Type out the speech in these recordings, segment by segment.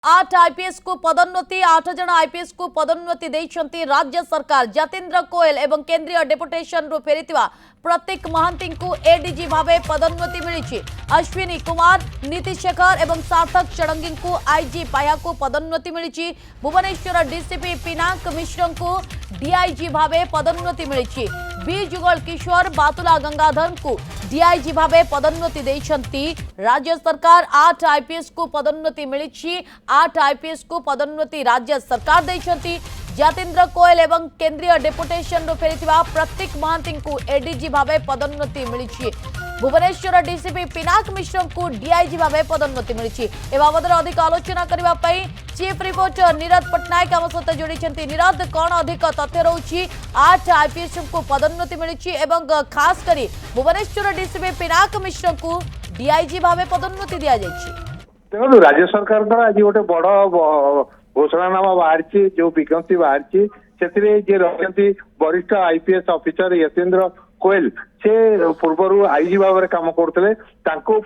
आठ आईपीएस को पदोन्नति 8 जन आईपीएस को पदोन्नति देइछंती राज्य सरकार। जतेन्द्र कोयल एवं केंद्रीय डेपुटेशन रु फेरिथिबा प्रतीक महांती को एडीजी भावे पदोन्नति मिली। अश्विनी कुमार, नीति शेखर एवं सार्थक चड़ंगी को आईजी पाया को पदोन्नति मिली। भुवनेश्वर डीसीपी पिनाक मिश्र को डीआईजी भावे पदोन्नति मिली। बी जुगल किशोर बातुला गंगाधर को डीआईजी भावे पदोन्नति देइछंती राज्य सरकार। 8 आईपीएस को पदोन्नति मिली। 8 आईपीएस को पदोन्नति राज्य सरकार देइछंती। जतेन्द्र कोयल एवं केंद्रीय डेपुटेशन रो फेरिथिबा प्रतीक महांती को एडीजी भावे पदोन्नति मिली। भुवनेश्वर डीसीपी पिनाक मिश्र को डीआईजी भावे पदोन्नति मिली। ए बाबद अधिक आलोचना करबा पई चीफ रिपोर्टर नीरद पटनायक आम सहित जोड़ी। नीरद, कौन अधिक तथ्य रही 8 आईपीएस को पदोन्नति मिली एवं खास करी भुवनेश्वर डीसीपी पिनाक मिश्र को डीआईजी भावे पदोन्नति दिया जायछि? देखो, राज्य सरकार द्वारा आज गोटे बड़ घोषणानामा बाहर जो विज्ञप्ति बाहर से रही वरिष्ठ आईपीएस ऑफिसर यतेन्द्र कोयल से पूर्व आईजी भाव में काम करते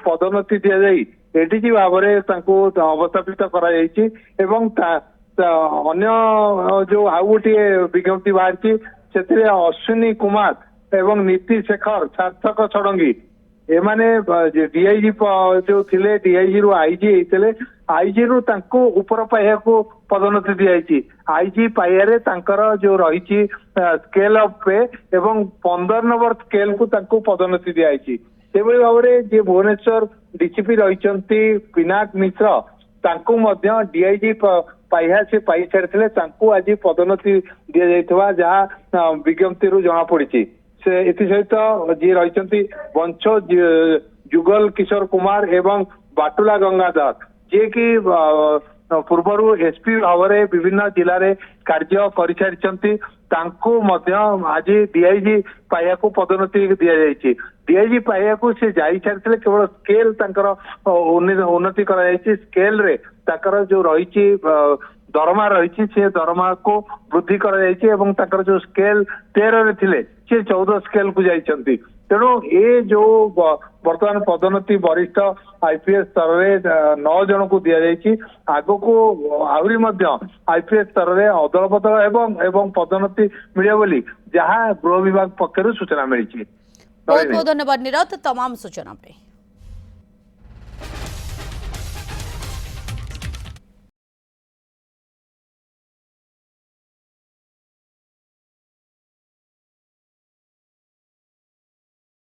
पदोन्नति दि जाए एडीजी भाव में अवस्थापित अन्य जो आउ गोटे विज्ञप्ति बाहर से अश्विनी कुमार एवं नीति शेखर सार्थक चड़ंगी एमाने डीआईजी जो थिले डीआईजी रु आईजी होते आईजी रु ऊपर पाइया को पदोन्नति दी आईजी पाइया जो रही स्केल अफ पे एवं 15 नंबर स्केल को पदोन्नति दी भाव में जे भुवनेश्वर डीसीपी रही पिनाक मिश्र डीआईजी पाइया से पाई सारी आज पदोन्नति दि जाइथिबा जहाँ विज्ञप्ति रु जना पड़ी से सहित जी रही वंश जुगल किशोर कुमार एवं बाटुला गंगाधर जे कि पूर्व एसपी भाव में विभिन्न जिले में कार्य कर सारी आज डीआईजी पाइया को पदोन्नति दि जाए। डीआईजी पाइया को सी जा सारी केवल स्केल उन्नति कर स्केल रे जो रही दरमा रही से दरमा को वृद्धि कर जो स्केल 13 थे सी 14 स्केल को जाइछंती। तेणु ये जो वर्तमान पदोन्नति वरिष्ठ आईपीएस स्तर में 9 जन को दि जाए आग को आहरी आईपीएस स्तर में अदल बदल एवं पदोन्नति मिले बोली जहाँ गृह विभाग पक्षर सूचना मिली। बहुत बहुत धन्यवाद नीरद तमाम सूचना पे।